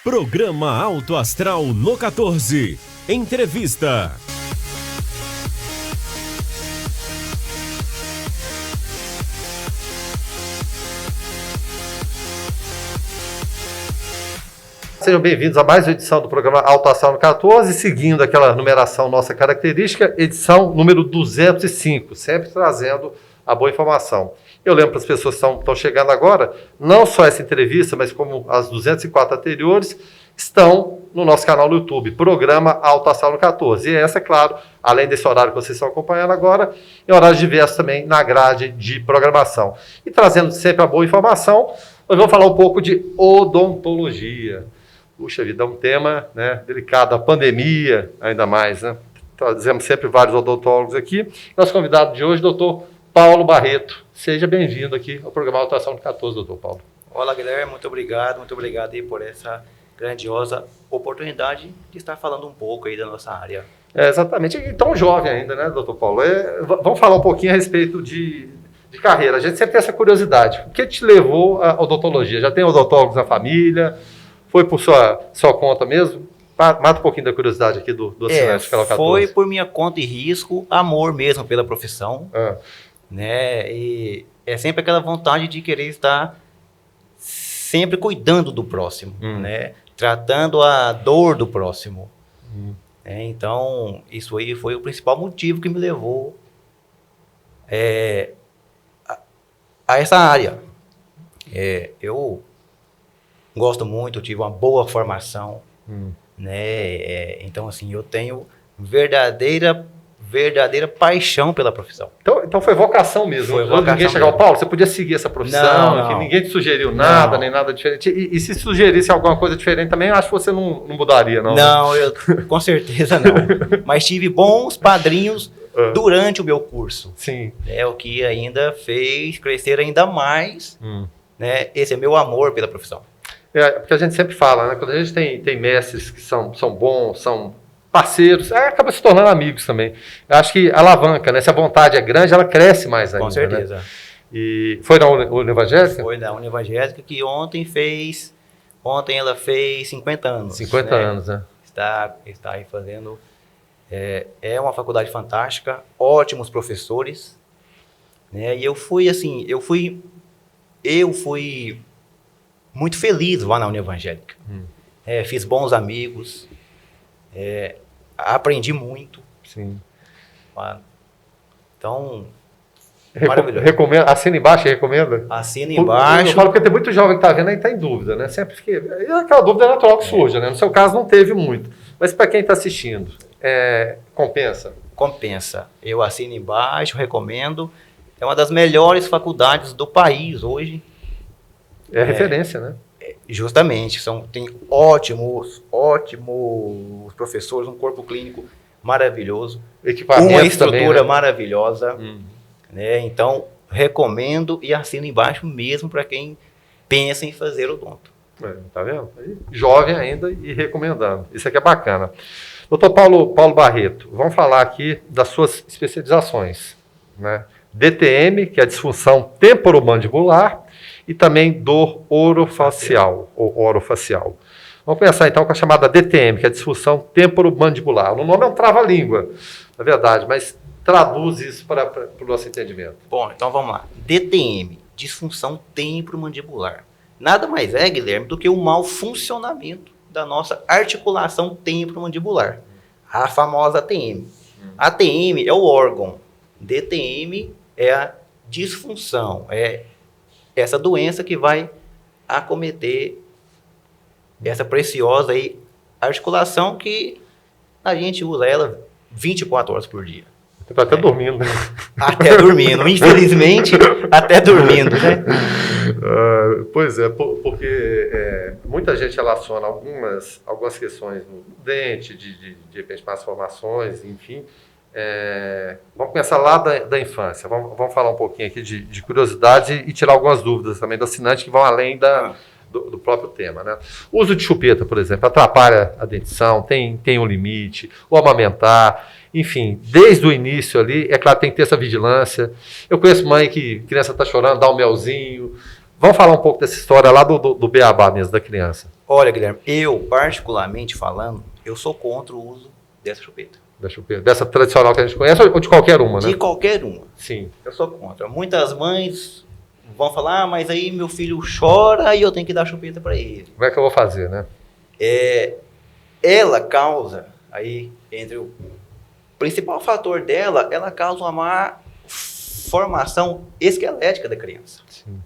Programa Alto Astral no 14. Entrevista. Sejam bem-vindos a mais uma edição do programa Alto Astral no 14, seguindo aquela numeração nossa característica, edição número 205, sempre trazendo a boa informação. Eu lembro para as pessoas que estão chegando agora, não só essa entrevista, mas como as 204 anteriores, estão no nosso canal no YouTube, programa Alto Astral no 14. E essa, é claro, além desse horário que vocês estão acompanhando agora, é horário diverso também na grade de programação. E trazendo sempre a boa informação, nós vamos falar um pouco de odontologia. Puxa vida, é um tema, né, delicado, a pandemia ainda mais, né? Trazemos sempre vários odontólogos aqui. Nosso convidado de hoje, doutor Paulo Barreto. Seja bem-vindo aqui ao programa Alto Astral no 14, doutor Paulo. Olá, Guilherme, muito obrigado aí por essa grandiosa oportunidade de estar falando um pouco aí da nossa área. Exatamente, e tão jovem ainda, né, doutor Paulo? Vamos falar um pouquinho a respeito de carreira. A gente sempre tem essa curiosidade. O que te levou à odontologia? Já tem odontólogos na família? Foi por sua conta mesmo? Mata um pouquinho da curiosidade aqui do assinante canal 14. Foi por minha conta e risco, amor mesmo pela profissão, né? E é sempre aquela vontade de querer estar sempre cuidando do próximo, né? Tratando a dor do próximo. Então, isso aí foi o principal motivo que me levou a essa área. Eu gosto muito, tive uma boa formação, né? Então, assim, eu tenho verdadeira paixão pela profissão. Então foi vocação mesmo. Foi vocação ninguém chegou, Paulo, você podia seguir essa profissão, não. Que ninguém te sugeriu nada, nem nada diferente. E se sugerisse alguma coisa diferente também, eu acho que você não mudaria, não. Não, com certeza não. Mas tive bons padrinhos durante o meu curso. Sim. O que ainda fez crescer ainda mais, né? Esse é meu amor pela profissão. Porque a gente sempre fala, né? Quando a gente tem mestres que são bons, são parceiros, acaba se tornando amigos também. Eu acho que alavanca, né? Se a vontade é grande, ela cresce mais ainda. Com certeza. Né? E foi na Univangélica? Foi na Univangélica que ontem ela fez 50 anos. 50 anos, né? Está aí fazendo. É uma faculdade fantástica, ótimos professores, né? E eu fui muito feliz lá na Univangélica. Fiz bons amigos, aprendi muito. Sim. Então, maravilhoso. Assina embaixo e recomenda? Assina embaixo. Eu falo porque tem muito jovem que está vendo aí está em dúvida, né? Sempre aquela dúvida natural que surge, né? No seu caso não teve muito. Mas para quem está assistindo, compensa? Compensa. Eu assino embaixo, recomendo. É uma das melhores faculdades do país hoje. É referência, né? Justamente. Tem ótimos professores, um corpo clínico maravilhoso. Uma estrutura também, né? Maravilhosa. Né? Então, recomendo e assino embaixo mesmo para quem pensa em fazer odonto. Tá vendo? Jovem ainda e recomendando. Isso aqui é bacana. Doutor Paulo Barreto, vamos falar aqui das suas especializações, né? DTM, que é a disfunção temporomandibular, e também dor orofacial, ou orofacial. Vamos começar então com a chamada DTM, que é a disfunção temporomandibular. O nome é um trava-língua, na verdade, mas traduz isso para o nosso entendimento. Bom, então vamos lá. DTM, disfunção temporomandibular. Nada mais é, Guilherme, do que o mau funcionamento da nossa articulação temporomandibular, a famosa ATM. A ATM é o órgão, DTM é a disfunção, é essa doença que vai acometer essa preciosa articulação que a gente usa ela 24 horas por dia. Está até dormindo. Até dormindo, infelizmente, até dormindo, né? Pois é, porque muita gente relaciona algumas questões no dente, de repente más formações, enfim. Vamos começar lá da infância. Vamos falar um pouquinho aqui de curiosidade e tirar algumas dúvidas também do assinante que vão além do próprio tema, né? O uso de chupeta, por exemplo, atrapalha a dentição, tem um limite, o amamentar, enfim, desde o início ali, é claro, tem que ter essa vigilância. Eu conheço mãe que criança está chorando, dá um melzinho, Vamos falar um pouco dessa história lá do beabá mesmo, da criança. Olha, Guilherme, eu, particularmente falando, eu sou contra o uso dessa chupeta. Da chupeta. Dessa tradicional que a gente conhece ou de qualquer uma, né? De qualquer uma. Sim. Eu sou contra. Muitas mães vão falar, mas aí meu filho chora e eu tenho que dar chupeta para ele. Como é que eu vou fazer, né? Ela causa, aí, entre o principal fator dela, ela causa uma má formação esquelética da criança. Sim.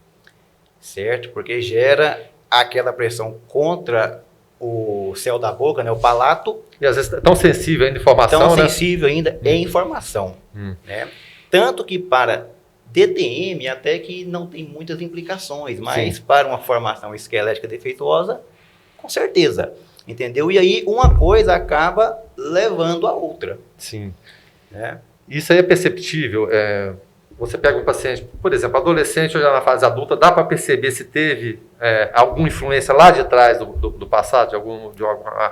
Certo? Porque gera aquela pressão contra o céu da boca, né? O palato. E às vezes é tão sensível ainda a informação, Tão né? sensível ainda é informação. Né? Tanto que para DTM até que não tem muitas implicações, mas para uma formação esquelética defeituosa, com certeza. Entendeu? E aí uma coisa acaba levando a outra. Sim. Né? Isso aí é perceptível. Você pega um paciente, por exemplo, adolescente ou já na fase adulta, dá para perceber se teve alguma influência lá de trás do passado, de alguma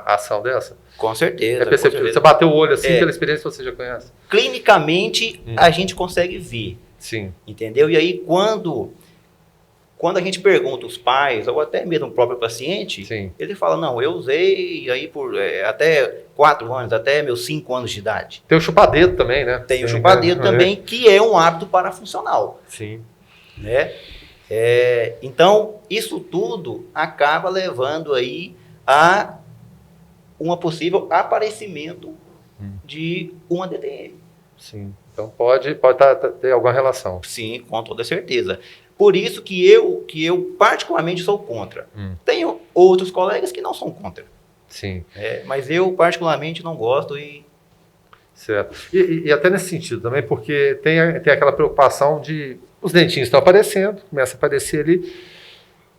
ação dessa? Com certeza. É perceptível. Você bateu o olho assim pela experiência que você já conhece? Clinicamente, a gente consegue ver. Sim. Entendeu? E aí, quando a gente pergunta os pais, ou até mesmo o próprio paciente, ele fala, não, eu usei aí por até 4 anos, até meus 5 anos de idade. Tem o chupadedo também, né? Tem o chupadedo também, que é um hábito parafuncional. Sim. Né? Então, isso tudo acaba levando aí a um possível aparecimento de uma DTM. Sim. Então pode ter alguma relação. Sim, com toda certeza. Por isso que eu particularmente sou contra. Tenho outros colegas que não são contra. Sim. Mas eu particularmente não gosto e... Certo. E até nesse sentido também, porque tem aquela preocupação de... Os dentinhos estão aparecendo, começa a aparecer ali.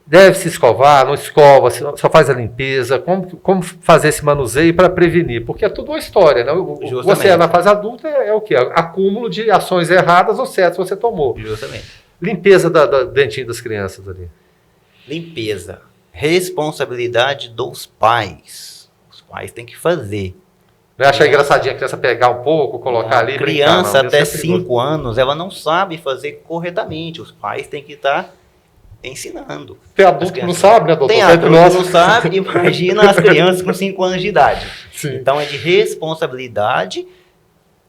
Deve se escovar, não escova, só faz a limpeza. Como fazer esse manuseio para prevenir? Porque é tudo uma história, né? Você na fase adulta é o quê? Acúmulo de ações erradas ou certas que você tomou. Justamente. Limpeza do dentinho das crianças ali. Limpeza. Responsabilidade dos pais. Os pais têm que fazer. Não é achar engraçadinho a criança pegar um pouco, colocar ali e brincar, criança não. até 5 anos, ela não sabe fazer corretamente. Os pais têm que estar ensinando. Tem adulto que não sabe, né, doutor? Tem adulto que não sabe, imagina as crianças com 5 anos de idade. Sim. Então é de responsabilidade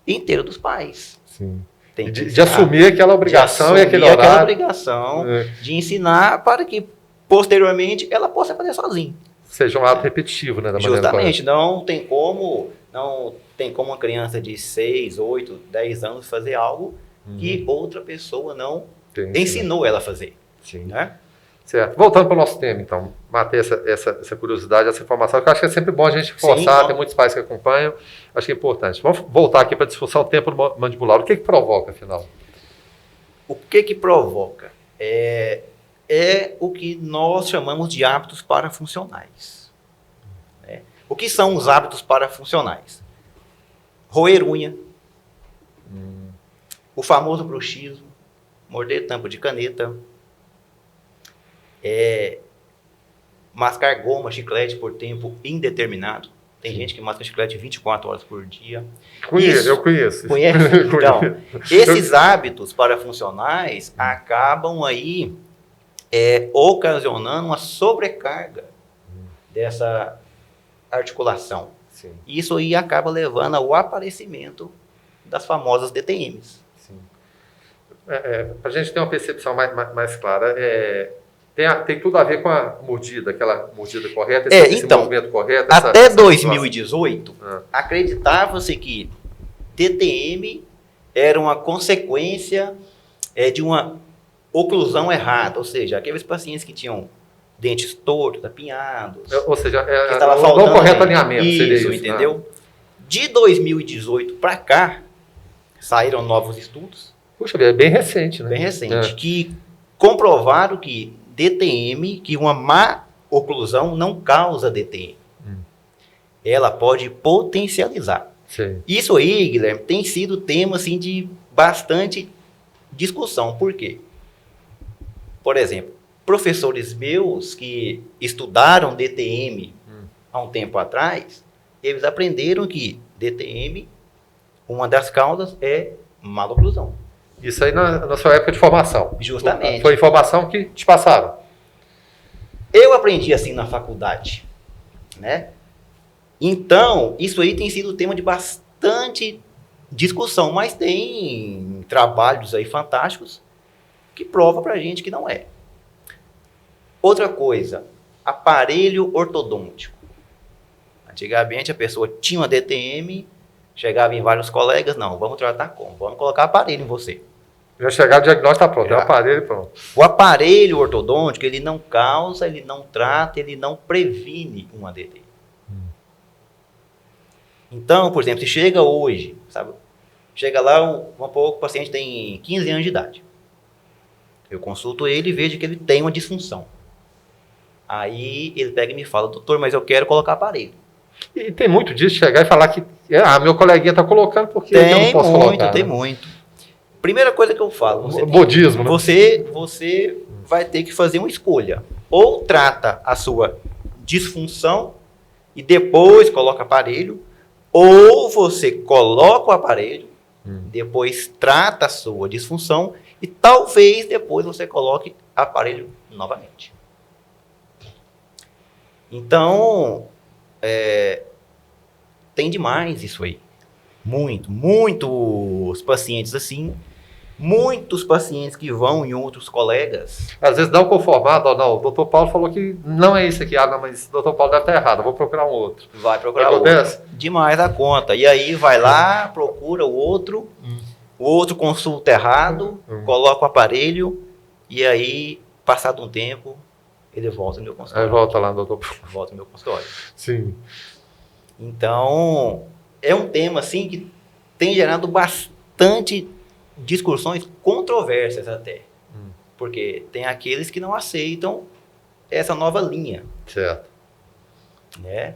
inteira dos pais. Sim. De assumir aquela obrigação e aquele horário. Aquela obrigação de ensinar para que, posteriormente, ela possa fazer sozinha. Seja um ato repetitivo, né? Da Justamente. Não tem como uma criança de 6, 8, 10 anos fazer algo que outra pessoa não ensinou ela a fazer. Sim. Né? Certo. Voltando para o nosso tema, então. Matei essa curiosidade, essa informação, que eu acho que é sempre bom a gente forçar, tem muitos pais que acompanham, acho que é importante. Vamos voltar aqui para a disfunção temporomandibular. O que provoca, afinal? O que provoca? É o que nós chamamos de hábitos parafuncionais. Né? O que são os hábitos parafuncionais? Roer unha, o famoso bruxismo, morder tampa de caneta, mascar goma, chiclete por tempo indeterminado. Tem gente que masca chiclete 24 horas por dia. Eu conheço. Conhece? Então, esses hábitos parafuncionais acabam aí ocasionando uma sobrecarga dessa articulação. Sim. Isso aí acaba levando ao aparecimento das famosas DTMs. Sim. Para a gente ter uma percepção mais clara, tem tudo a ver com a mordida, aquela mordida correta, esse movimento correto. Até 2018, acreditava-se que DTM era uma consequência de uma oclusão errada, ou seja, aqueles pacientes que tinham dentes tortos, apinhados, ou seja, que estava faltando não correto alinhamento. Isso, entendeu? Né? De 2018 para cá, saíram novos estudos. Puxa, é bem recente, né? Bem recente, que comprovaram que DTM, que uma má oclusão não causa DTM. Ela pode potencializar. Sim. Isso aí, Guilherme, tem sido tema assim, de bastante discussão. Por quê? Por exemplo, professores meus que estudaram DTM há um tempo atrás, eles aprenderam que DTM, uma das causas é maloclusão. Isso aí na sua época de formação. Justamente. Foi informação que te passaram. Eu aprendi assim na faculdade, né? Então, isso aí tem sido tema de bastante discussão, mas tem trabalhos aí fantásticos que provam pra gente que não é. Outra coisa, aparelho ortodôntico. Antigamente a pessoa tinha uma DTM, chegava em vários colegas, não, vamos tratar como? Vamos colocar aparelho em você. Já chegar o diagnóstico, está pronto, é o aparelho pronto. O aparelho ortodôntico, ele não causa, ele não trata, ele não previne uma DTM. Então, por exemplo, se chega hoje, sabe? Chega lá, o paciente tem 15 anos de idade. Eu consulto ele e vejo que ele tem uma disfunção. Aí ele pega e me fala, doutor, mas eu quero colocar aparelho. E tem muito disso, chegar e falar que meu coleguinha está colocando porque eu não posso colocar. Tem muito. Primeira coisa que eu falo, bodismo, né? Você vai ter que fazer uma escolha. Ou trata a sua disfunção e depois coloca aparelho, ou você coloca o aparelho, depois trata a sua disfunção e talvez depois você coloque aparelho novamente. Então, tem demais isso aí. Muitos pacientes assim, muitos pacientes que vão em outros colegas. Às vezes dá um conformado, não, o doutor Paulo falou que não é isso aqui, não, mas o doutor Paulo deve estar errado, eu vou procurar um outro. Vai procurar outro. Demais a conta. E aí vai lá, procura o outro consulta errado, coloca o aparelho, e aí, passado um tempo, ele volta no meu consultório. Aí volta lá, doutor. Volta no meu consultório. Sim. Então, é um tema, assim, que tem gerado bastante discussões controversas até. Porque tem aqueles que não aceitam essa nova linha. Certo. Né?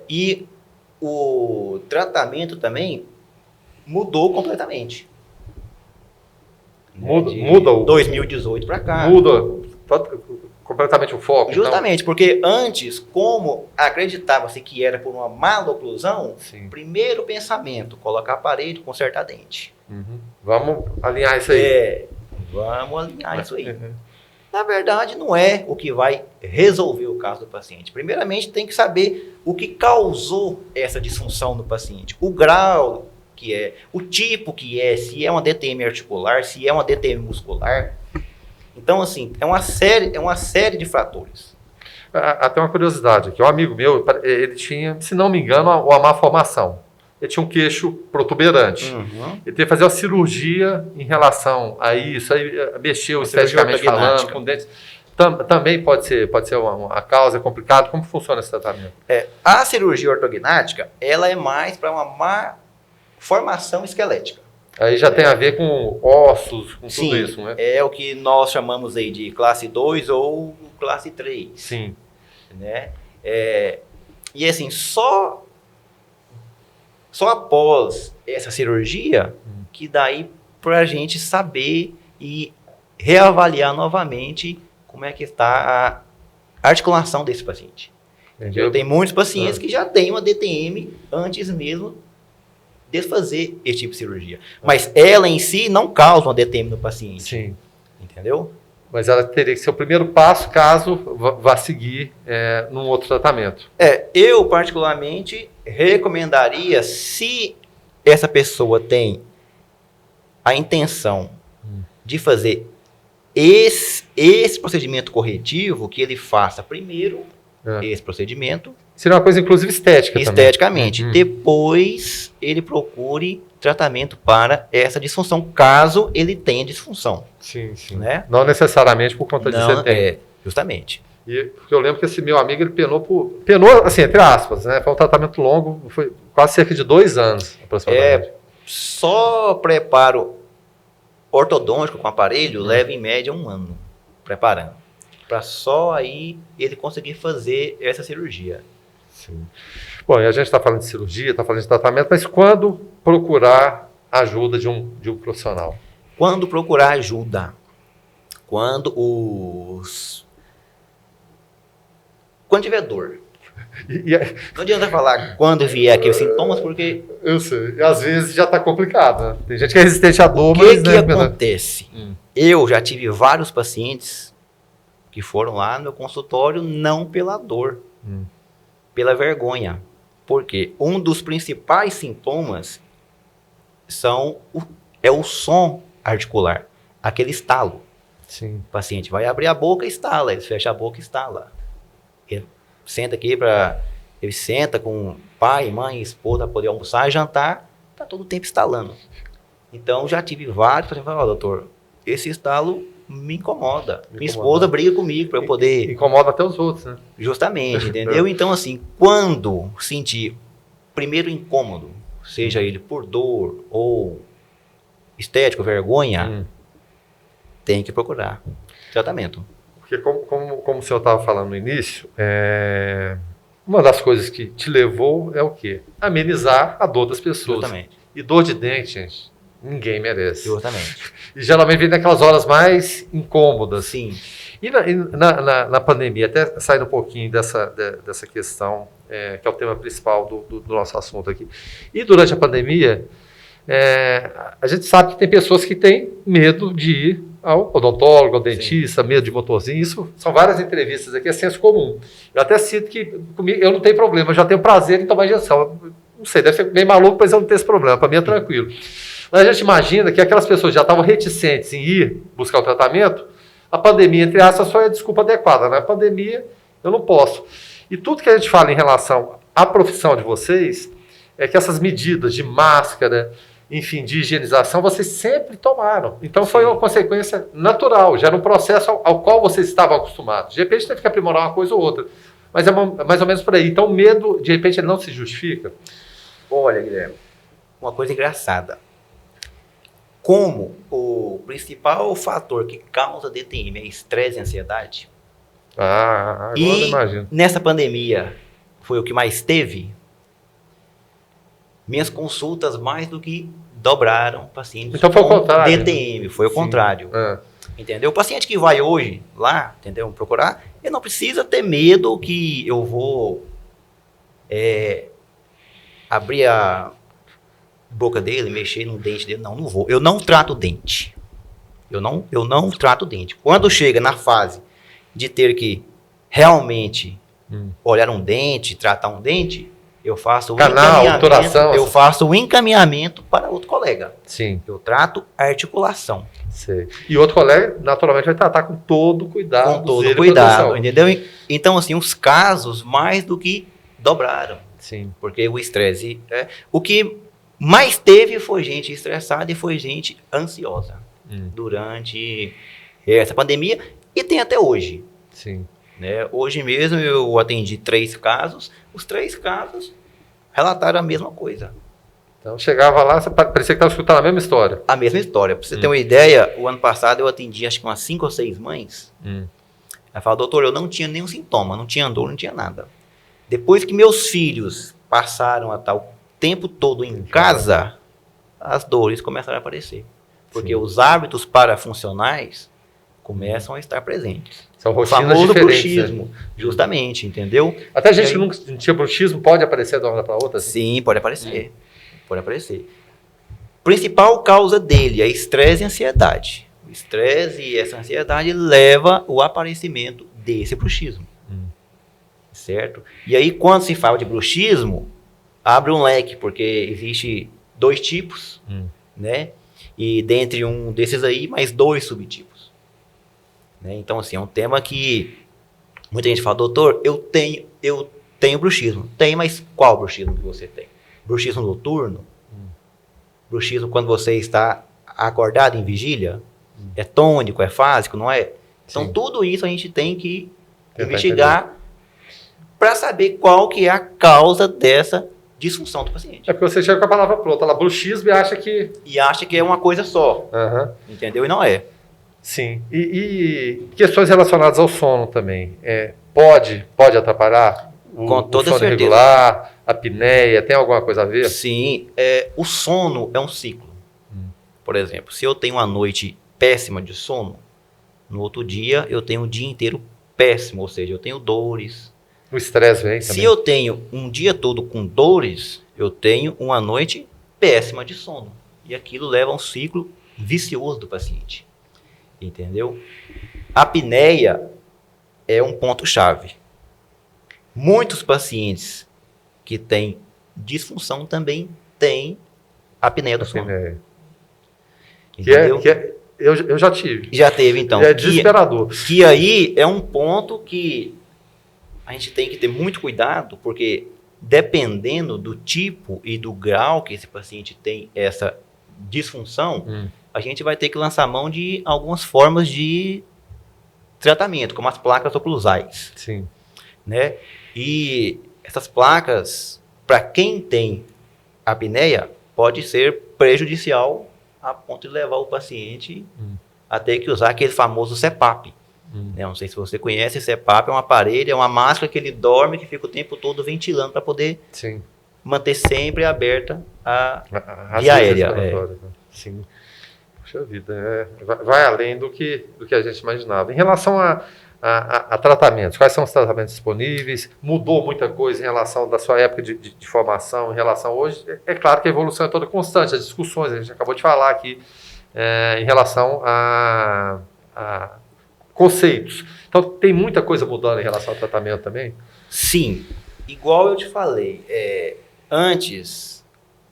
E o tratamento também mudou completamente. Muda o 2018 para cá. Muda completamente o foco. Justamente, porque antes, como acreditava-se que era por uma maloclusão, primeiro pensamento, colocar aparelho, consertar dente. Vamos alinhar isso aí. Vamos alinhar isso aí. Na verdade, não é o que vai resolver o caso do paciente. Primeiramente, tem que saber o que causou essa disfunção no paciente. O grau que é, o tipo que é, se é uma DTM articular, se é uma DTM muscular. Então, assim, é uma série de fatores. Até uma curiosidade aqui. Um amigo meu, ele tinha, se não me engano, uma má formação. Ele tinha um queixo protuberante. Ele teve que fazer uma cirurgia em relação a isso, aí mexeu esteticamente falando, com dentes. Também pode ser uma causa complicada. Como funciona esse tratamento? A cirurgia ortognática, ela é mais para uma má formação esquelética. Aí já tem a ver com ossos, com tudo isso, né? É o que nós chamamos aí de classe 2 ou classe 3. Sim. Né? E assim, só após essa cirurgia que daí para a gente saber e reavaliar novamente como é que está a articulação desse paciente. Eu tenho muitos pacientes que já têm uma DTM antes mesmo de fazer esse tipo de cirurgia. Mas ela em si não causa uma DTM no paciente. Sim. Entendeu? Mas ela teria que ser o primeiro passo caso vá seguir num outro tratamento. Eu particularmente recomendaria, se essa pessoa tem a intenção de fazer esse procedimento corretivo, que ele faça primeiro esse procedimento. Seria uma coisa, inclusive, estética esteticamente. Também. Depois, ele procure tratamento para essa disfunção, caso ele tenha disfunção. Sim, sim. Né? Não necessariamente por conta de você ter. Justamente. Porque eu lembro que esse meu amigo, ele penou, assim, entre aspas, né? Foi um tratamento longo, foi quase cerca de 2 anos, aproximadamente. Só preparo ortodôntico com aparelho leva em média 1 ano preparando. Para só aí ele conseguir fazer essa cirurgia. Sim. Bom, e a gente está falando de cirurgia, está falando de tratamento, mas quando procurar ajuda de um profissional? Quando procurar ajuda? Quando tiver dor. Não adianta falar quando vier aqui os sintomas, porque Eu sei. E às vezes já está complicado, né? Tem gente que é resistente à dor, o mas... que né, acontece? Eu já tive vários pacientes que foram lá no meu consultório não pela dor, pela vergonha. Porque um dos principais sintomas é o som articular, aquele estalo. Sim. O paciente vai abrir a boca e estala, ele fecha a boca e estala. Ele senta aqui ele senta com pai, mãe, esposa para poder almoçar e jantar, tá todo o tempo estalando. Então já tive vários pacientes que falaram, doutor, esse estalo me incomoda. Minha esposa briga comigo para eu poder... Incomoda até os outros, né? Justamente, entendeu? Então assim, quando sentir primeiro incômodo, seja ele por dor ou estético, vergonha, tem que procurar tratamento. Porque como o senhor estava falando no início, uma das coisas que te levou é o quê? Amenizar a dor das pessoas. Justamente. E dor de dente, gente, ninguém merece. Justamente. E geralmente vem naquelas horas mais incômodas. Sim. E na pandemia, até saindo um pouquinho dessa questão, que é o tema principal do nosso assunto aqui. E durante a pandemia, a gente sabe que tem pessoas que têm medo de ir ao odontólogo, ao dentista, medo de motorzinho. Isso são várias entrevistas aqui, é senso comum. Eu até sinto que comigo, eu não tenho problema, eu já tenho prazer em tomar injeção. Não sei, deve ser bem maluco, mas eu não tenho esse problema, para mim é tranquilo. Mas a gente imagina que aquelas pessoas já estavam reticentes em ir buscar o tratamento, a pandemia, entre aspas, foi a desculpa adequada. Na pandemia, eu não posso. E tudo que a gente fala em relação à profissão de vocês é que essas medidas de máscara, enfim, de higienização, vocês sempre tomaram. Então foi uma consequência natural, já era um processo ao qual vocês estavam acostumados. De repente teve que aprimorar uma coisa ou outra, mas é mais ou menos por aí. Então o medo, de repente, ele não se justifica. Olha, Guilherme, uma coisa engraçada. Como o principal fator que causa DTM é estresse e ansiedade, Agora eu imagino. nessa pandemia foi o que mais teve, minhas consultas mais do que dobraram pacientes Então foi o contrário. DTM, foi o contrário. Entendeu? O paciente que vai hoje lá, entendeu? Procurar, ele não precisa ter medo que eu vou abrir a boca dele, mexer no dente dele. Não vou. Eu não trato dente. Eu não trato dente. Quando chega na fase de ter que realmente olhar um dente, tratar um dente, eu faço o encaminhamento para outro colega. Sim. Eu trato a articulação. Sei. E outro colega, naturalmente, vai tratar com todo cuidado. Com todo cuidado, entendeu? Então, assim, os casos mais do que dobraram. Sim. Porque o estresse... o que mais teve foi gente estressada e foi gente ansiosa durante essa pandemia. E tem até hoje. Sim. Né? Hoje mesmo eu atendi 3 casos. Os 3 casos relataram a mesma coisa. Então chegava lá, parecia que estava escutando a mesma história. A mesma história. Para você ter uma ideia, o ano passado eu atendi acho que umas 5 ou 6 mães. Ela fala, doutor, eu não tinha nenhum sintoma, não tinha dor, não tinha nada. Depois que meus filhos passaram a estar o tempo todo em casa, as dores começaram a aparecer. Porque os hábitos parafuncionais começam a estar presentes. São O rotinas famoso diferentes. bruxismo, Né? justamente, entendeu? Até gente que não tinha bruxismo pode aparecer de uma hora para outra? Assim? Sim, pode aparecer. Pode aparecer. Principal causa dele é estresse e ansiedade. O estresse e essa ansiedade leva ao aparecimento desse bruxismo. Certo? E aí, quando se fala de bruxismo, abre um leque, porque existe 2 tipos, né? E dentre um desses aí, mais 2 subtipos. Né? Então, assim, é um tema que muita gente fala, doutor, eu tenho bruxismo. Tem, mas qual bruxismo que você tem? Bruxismo noturno? Bruxismo quando você está acordado em vigília? É tônico, é fásico, não é? Então, tudo isso a gente tem que investigar para saber qual que é a causa dessa disfunção do paciente. É porque você chega com a palavra pronta, lá, bruxismo, e acha que... E acha que é uma coisa só, entendeu? E não é. Sim. E questões relacionadas ao sono também. Pode atrapalhar? Com toda o sono certeza. irregular, a apneia, tem alguma coisa a ver? Sim. O sono é um ciclo. Por exemplo, se eu tenho uma noite péssima de sono, no outro dia eu tenho o dia inteiro péssimo, ou seja, eu tenho dores, O estresse vem Se também. eu tenho um dia todo com dores, eu tenho uma noite péssima de sono. E aquilo leva a um ciclo vicioso do paciente. Entendeu? A apneia é um ponto-chave. Muitos pacientes que têm disfunção também têm apneia do sono. Entendeu? Eu já tive. Já teve, então. É desesperador. Que aí é um ponto que a gente tem que ter muito cuidado, porque dependendo do tipo e do grau que esse paciente tem essa disfunção, a gente vai ter que lançar mão de algumas formas de tratamento, como as placas oclusais. Sim. Né? E essas placas, para quem tem apneia, pode ser prejudicial a ponto de levar o paciente a ter que usar aquele famoso CPAP. Não sei se você conhece, CPAP é um aparelho, é uma máscara que ele dorme, que fica o tempo todo ventilando para poder manter sempre aberta a via aérea. Sim. Puxa vida, vai além do que a gente imaginava. Em relação a tratamentos, quais são os tratamentos disponíveis? Mudou muita coisa em relação da sua época de formação, em relação a hoje? É claro que a evolução é toda constante, as discussões, a gente acabou de falar aqui, em relação a conceitos. Então, tem muita coisa mudando em relação ao tratamento também? Sim. Igual eu te falei, antes,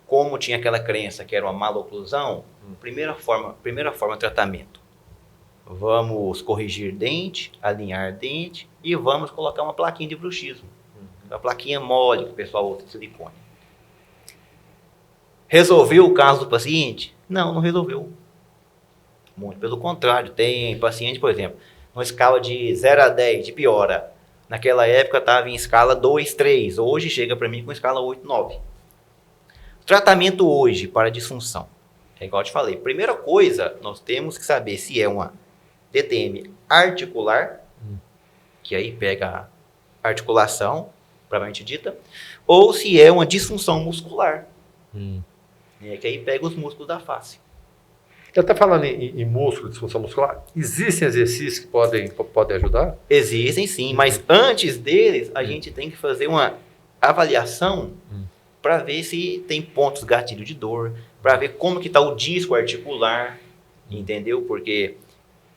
como tinha aquela crença que era uma maloclusão, primeira forma de tratamento. Vamos corrigir dente, alinhar dente e vamos colocar uma plaquinha de bruxismo. Uma plaquinha mole que o pessoal usa de silicone. Resolveu o caso do paciente? Não resolveu. Muito pelo contrário. Tem paciente, por exemplo, numa escala de 0 a 10 de piora. Naquela época estava em escala 2, 3. Hoje chega para mim com escala 8, 9. Tratamento hoje para disfunção. É igual eu te falei. Primeira coisa, nós temos que saber se é uma DTM articular, que aí pega a articulação, propriamente dita, ou se é uma disfunção muscular, que aí pega os músculos da face. Você está falando em músculo, disfunção muscular, existem exercícios que podem ajudar? Existem sim, mas antes deles, a gente tem que fazer uma avaliação para ver se tem pontos gatilho de dor, para ver como que está o disco articular, entendeu? Porque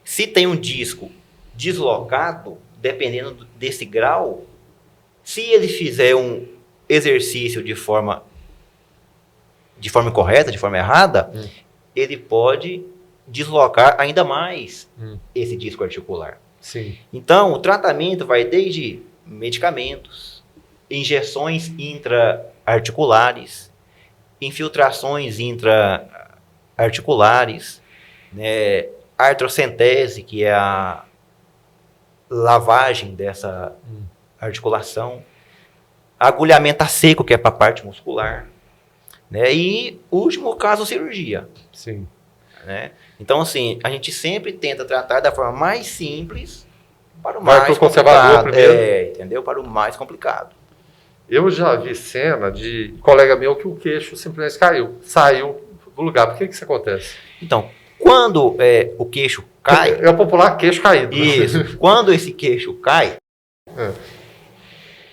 se tem um disco deslocado, dependendo desse grau, se ele fizer um exercício de forma incorreta, de forma errada, ele pode deslocar ainda mais esse disco articular. Sim. Então, o tratamento vai desde medicamentos, injeções intra-articulares, infiltrações intra-articulares, né, artrocentese, que é a lavagem dessa articulação, agulhamento a seco, que é para a parte muscular, né, e último caso, cirurgia. Sim. Né? Então, assim, a gente sempre tenta tratar da forma mais simples para o mais conservador primeiro. Entendeu? Para o mais complicado. Eu já vi cena de colega meu que o queixo simplesmente saiu do lugar. Por que isso acontece? Então, quando o queixo cai... É o popular queixo caído. Isso. Quando esse queixo cai,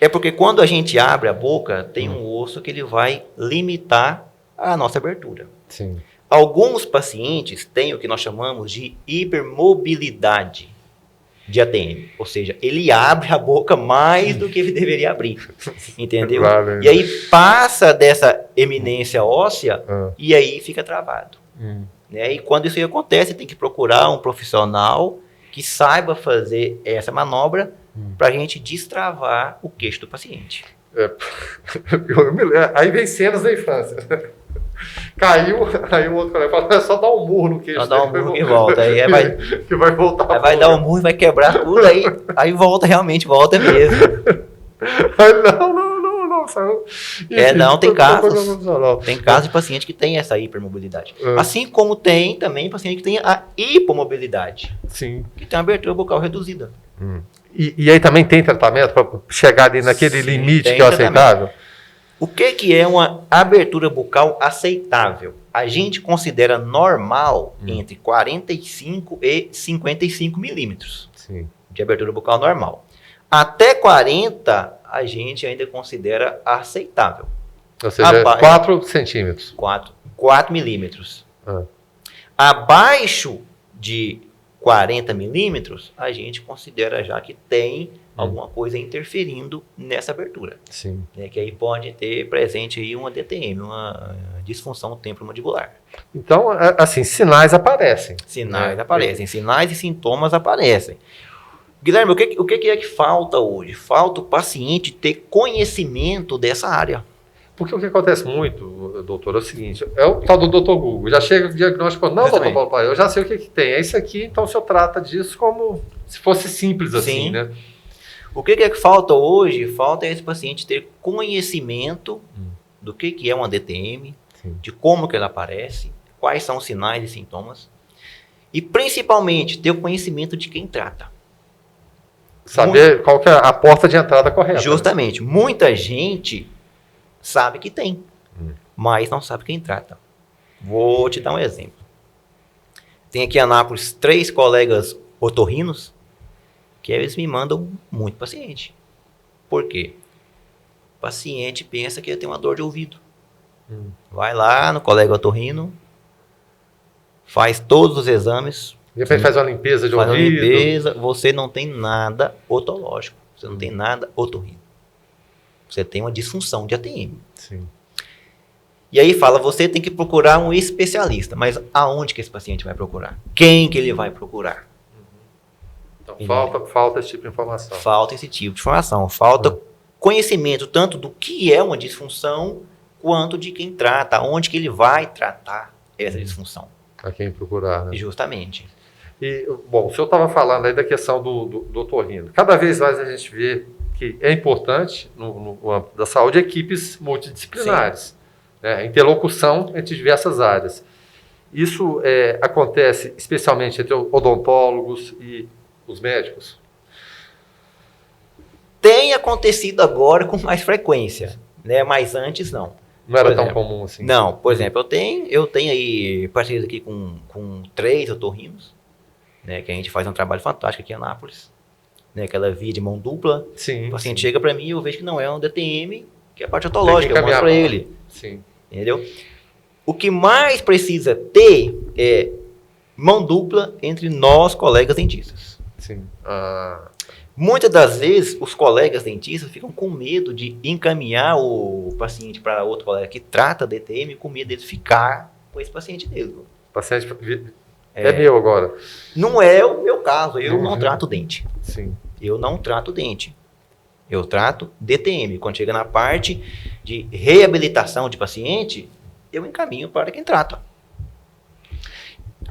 é porque quando a gente abre a boca, tem um osso que ele vai limitar a nossa abertura. Sim. Alguns pacientes têm o que nós chamamos de hipermobilidade de ATM. Ou seja, ele abre a boca mais do que ele deveria abrir. Entendeu? Claro, e aí passa dessa eminência óssea e aí fica travado. Né? E quando isso aí acontece, tem que procurar um profissional que saiba fazer essa manobra para a gente destravar o queixo do paciente. Aí vem cenas da infância. Caiu, aí o outro colega fala, é só dar um murro no queixo. Só dar um murro que volta. Aí que vai voltar. Aí vai dar um murro e vai quebrar tudo, aí volta, realmente volta mesmo. Não, saiu. Tem casos. Tem casos de paciente que tem essa hipermobilidade. Assim como tem também paciente que tem a hipomobilidade. Sim. Que tem uma abertura bucal reduzida. E aí também tem tratamento para chegar ali naquele limite que é aceitável? O que é uma abertura bucal aceitável? A gente considera normal entre 45 e 55 milímetros de abertura bucal normal. Até 40, a gente ainda considera aceitável. Ou seja, 4 centímetros. 4 milímetros. Ah. Abaixo de 40 milímetros, a gente considera já que tem alguma coisa interferindo nessa abertura. Sim. Né, que aí pode ter presente aí uma DTM, uma disfunção temporomandibular. Então, assim, sinais aparecem. Sinais aparecem, sinais e sintomas aparecem. Guilherme, o que é que falta hoje? Falta o paciente ter conhecimento dessa área. Porque o que acontece muito, doutor, é o seguinte, é o tal do doutor Google, já chega o diagnóstico, não, doutor Paulo Paes, eu já sei o que tem, é isso aqui, então o senhor trata disso como se fosse simples assim, Sim. né? O que é que falta hoje? Falta esse paciente ter conhecimento do que é uma DTM, Sim. de como que ela aparece, quais são os sinais e sintomas, e principalmente ter o conhecimento de quem trata. Saber qual que é a porta de entrada correta. Justamente. Né? Muita gente sabe que tem, mas não sabe quem trata. Vou te dar um exemplo. Tem aqui em Anápolis 3 colegas otorrinos que eles me mandam muito paciente. Por quê? O paciente pensa que ele tem uma dor de ouvido. Vai lá no colega otorrino, faz todos os exames. De repente faz uma limpeza de ouvido. Faz uma limpeza, você não tem nada otológico, você não tem nada otorrino. Você tem uma disfunção de ATM. Sim. E aí fala, você tem que procurar um especialista. Mas aonde que esse paciente vai procurar? Quem que ele vai procurar? Então falta esse tipo de informação. Falta esse tipo de informação. Falta conhecimento tanto do que é uma disfunção, quanto de quem trata, onde que ele vai tratar essa disfunção. A quem procurar, né? Justamente. E, bom, o senhor estava falando aí da questão do otorrino. Cada vez mais a gente vê que é importante, no âmbito da saúde, equipes multidisciplinares. Né? Interlocução entre diversas áreas. Isso acontece especialmente entre odontólogos e os médicos? Tem acontecido agora com mais frequência, né? Mas antes não. Não era tão comum assim? Não, por exemplo, eu tenho aí parcerias aqui com 3 otorrinos, né? Que a gente faz um trabalho fantástico aqui em Anápolis. Né, aquela via de mão dupla. Sim. O paciente chega para mim e eu vejo que não é um DTM, que é a parte otológica, eu mostro para ele. Sim. Entendeu? O que mais precisa ter é mão dupla entre nós, colegas dentistas. Sim. Muitas das vezes, os colegas dentistas ficam com medo de encaminhar o paciente para outro colega que trata DTM, com medo de ficar com esse paciente dele. O paciente é meu agora. Não é o meu caso, eu não trato dente. Sim. Eu não trato dente. Eu trato DTM. Quando chega na parte de reabilitação de paciente, eu encaminho para quem trata.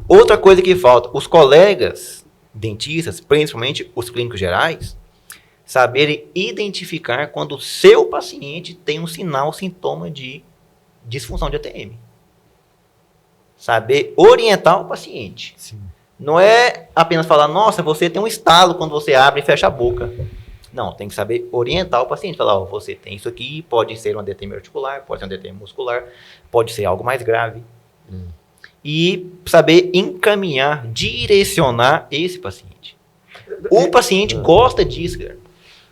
Outra coisa que falta, os colegas dentistas, principalmente os clínicos gerais, saberem identificar quando o seu paciente tem um sinal, sintoma de disfunção de ATM. Saber orientar o paciente. Sim. Não é apenas falar, nossa, você tem um estalo quando você abre e fecha a boca. Não, tem que saber orientar o paciente. Falar, você tem isso aqui, pode ser uma DTM articular, pode ser uma DTM muscular, pode ser algo mais grave. E saber encaminhar, direcionar esse paciente. O paciente gosta disso, cara.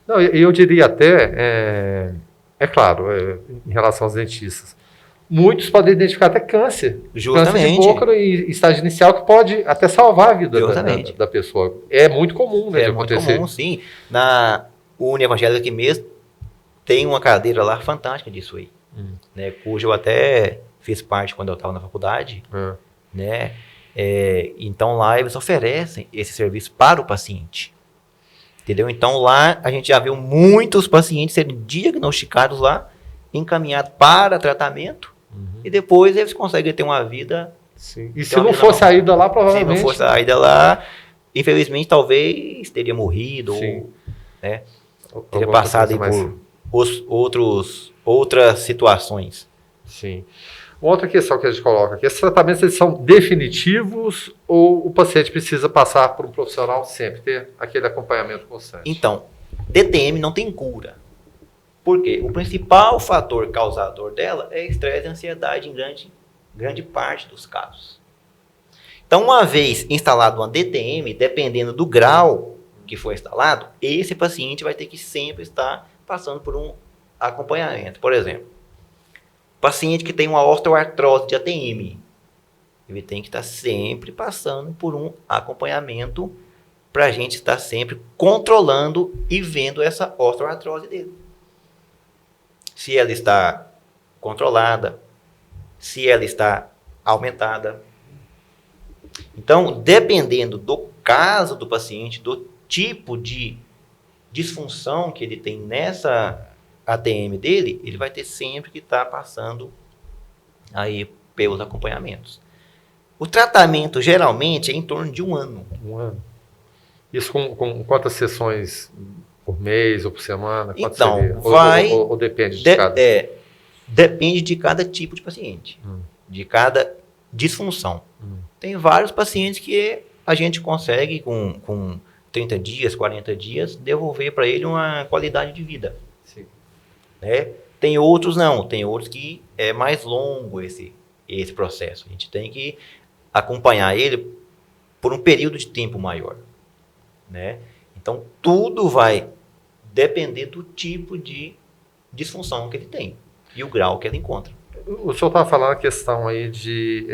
Não, eu diria até, claro, em relação aos dentistas, muitos podem identificar até câncer. Justamente. Câncer de boca em estágio inicial que pode até salvar a vida da pessoa. É muito comum, né, de acontecer. É muito comum, sim. Na Uni Evangélica aqui mesmo, tem uma cadeira lá fantástica disso aí. Né, cujo eu até fiz parte quando eu estava na faculdade. Né? Então lá eles oferecem esse serviço para o paciente. Entendeu? Então lá a gente já viu muitos pacientes serem diagnosticados lá, encaminhados para tratamento, e depois eles conseguem ter uma vida. Sim. E se não for saída lá, provavelmente. Se não for saída lá, infelizmente talvez teria morrido, ou, né, teria passado por outras situações. Sim. Uma outra questão que a gente coloca aqui, esses tratamentos eles são definitivos ou o paciente precisa passar por um profissional sempre, ter aquele acompanhamento constante? Então, DTM não tem cura. Por quê? O principal fator causador dela é estresse e ansiedade em grande parte dos casos. Então, uma vez instalado uma DTM, dependendo do grau que foi instalado, esse paciente vai ter que sempre estar passando por um acompanhamento. Por exemplo, paciente que tem uma osteoartrose de ATM, ele tem que estar sempre passando por um acompanhamento para a gente estar sempre controlando e vendo essa osteoartrose dele. Se ela está controlada, se ela está aumentada. Então, dependendo do caso do paciente, do tipo de disfunção que ele tem nessa ATM dele, ele vai ter sempre que estar passando aí pelos acompanhamentos. O tratamento, geralmente, é em torno de 1 ano. 1 ano. Isso com quantas sessões por mês ou por semana? Quanto Então, seria? vai... Ou depende de cada? Depende de cada tipo de paciente, de cada disfunção. Tem vários pacientes que a gente consegue, com 30 dias, 40 dias, devolver para ele uma qualidade de vida. Sim. Né? Tem outros não, tem outros que é mais longo esse processo. A gente tem que acompanhar ele por um período de tempo maior. Né? Então, tudo vai depender do tipo de disfunção que ele tem e o grau que ele encontra. O senhor estava falando a questão aí de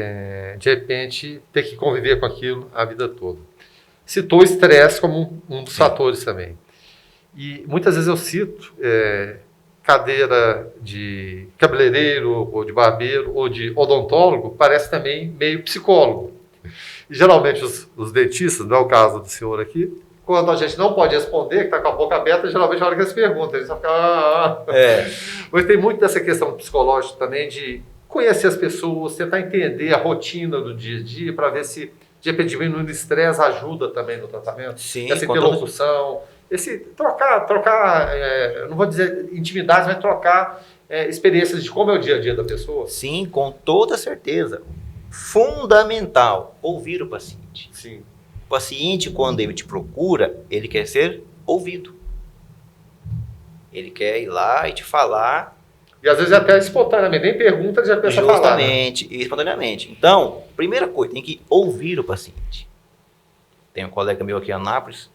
repente, ter que conviver com aquilo a vida toda. Citou o estresse como um dos fatores também. E muitas vezes eu cito cadeira de cabeleireiro, ou de barbeiro, ou de odontólogo, parece também meio psicólogo. E geralmente os dentistas, não é o caso do senhor aqui, quando a gente não pode responder, que está com a boca aberta, geralmente é a hora que eles perguntam, eles vão ficar... Mas tem muito dessa questão psicológica também, de conhecer as pessoas, tentar entender a rotina do dia a dia, para ver se, de repente, diminuindo o estresse ajuda também no tratamento. Sim, essa interlocução, esse trocar, não vou dizer intimidade, mas trocar experiências de como é o dia a dia da pessoa. Sim, com toda certeza. Fundamental, ouvir o paciente. Sim. O paciente, quando ele te procura, ele quer ser ouvido. Ele quer ir lá e te falar. E às vezes até espontaneamente, nem pergunta, já pensa falar. Justamente, e espontaneamente. Então, primeira coisa, tem que ouvir o paciente. Tem um colega meu aqui em Anápolis,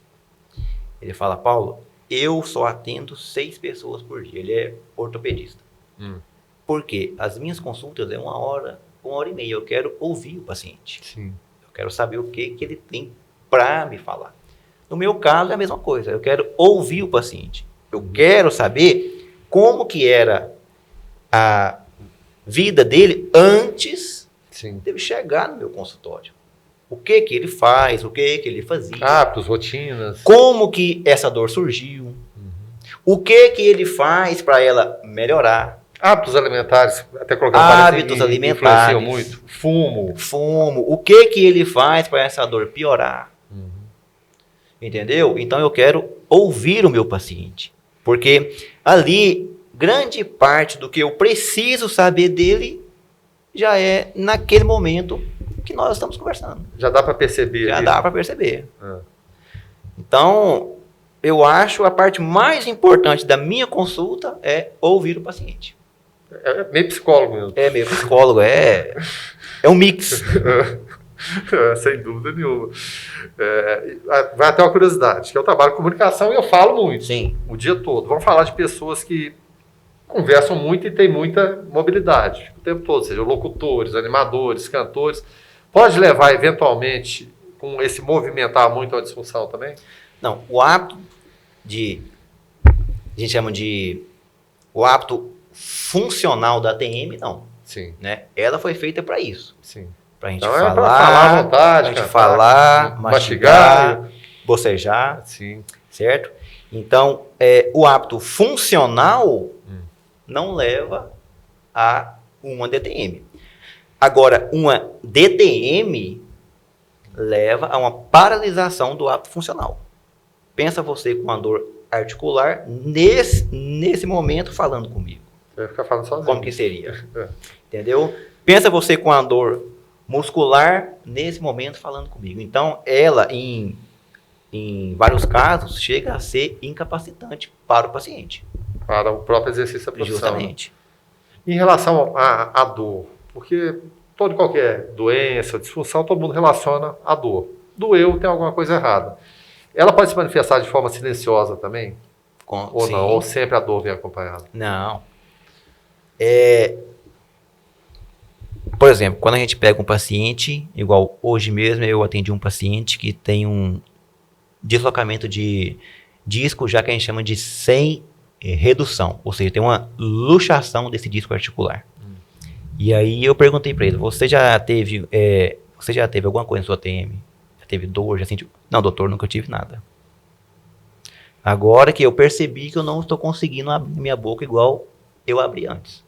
ele fala, Paulo, eu só atendo 6 pessoas por dia. Ele é ortopedista. Por quê? As minhas consultas é 1 hora, 1h30. Eu quero ouvir o paciente. Sim. Eu quero saber o que ele tem para me falar. No meu caso é a mesma coisa. Eu quero ouvir o paciente. Eu quero saber como que era a vida dele antes de ele chegar no meu consultório. O que ele faz, o que ele fazia. Hábitos, rotinas. Como que essa dor surgiu. O que ele faz para ela melhorar. Hábitos alimentares, até colocar hábitos alimentares. Influenciam muito. Fumo. O que ele faz para essa dor piorar. Entendeu? Então eu quero ouvir o meu paciente. Porque ali, grande parte do que eu preciso saber dele já é naquele momento que nós estamos conversando. Já dá para perceber. Já dá para perceber. Então, eu acho a parte mais importante da minha consulta é ouvir o paciente. É meio psicólogo mesmo. É meio psicólogo, é um mix. Sem dúvida nenhuma. Vai até uma curiosidade, que eu trabalho com comunicação e eu falo muito. Sim. O dia todo. Vamos falar de pessoas que conversam muito e têm muita mobilidade o tempo todo, seja locutores, animadores, cantores. Pode levar, eventualmente, com esse movimentar muito a disfunção também? Não, o hábito a gente chama de o hábito funcional da TM, não. Sim. Né? Ela foi feita para isso. Sim. Pra gente então falar, pra falar à vontade, pra gente falar, mastigar, bocejar, sim. Certo? Então, o hábito funcional não leva a uma DTM. Agora, uma DTM leva a uma paralisação do hábito funcional. Pensa você com uma dor articular nesse momento falando comigo. Você vai ficar falando sozinho. Como que seria? Entendeu? Pensa você com a dor muscular nesse momento falando comigo. Então, ela, em vários casos, chega a ser incapacitante para o paciente. Para o próprio exercício da profissão. Justamente. Em relação à dor, porque toda e qualquer doença, disfunção, todo mundo relaciona à dor. Doeu, tem alguma coisa errada. Ela pode se manifestar de forma silenciosa também? Ou Sim. não? Ou sempre a dor vem acompanhada? Não. Por exemplo, quando a gente pega um paciente, igual hoje mesmo eu atendi um paciente que tem um deslocamento de disco, já que a gente chama de sem redução, ou seja, tem uma luxação desse disco articular. E aí eu perguntei para ele, você já teve alguma coisa na sua TM? Já teve dor? Já sentiu? Não, doutor, nunca tive nada. Agora que eu percebi que eu não estou conseguindo abrir minha boca igual eu abri antes.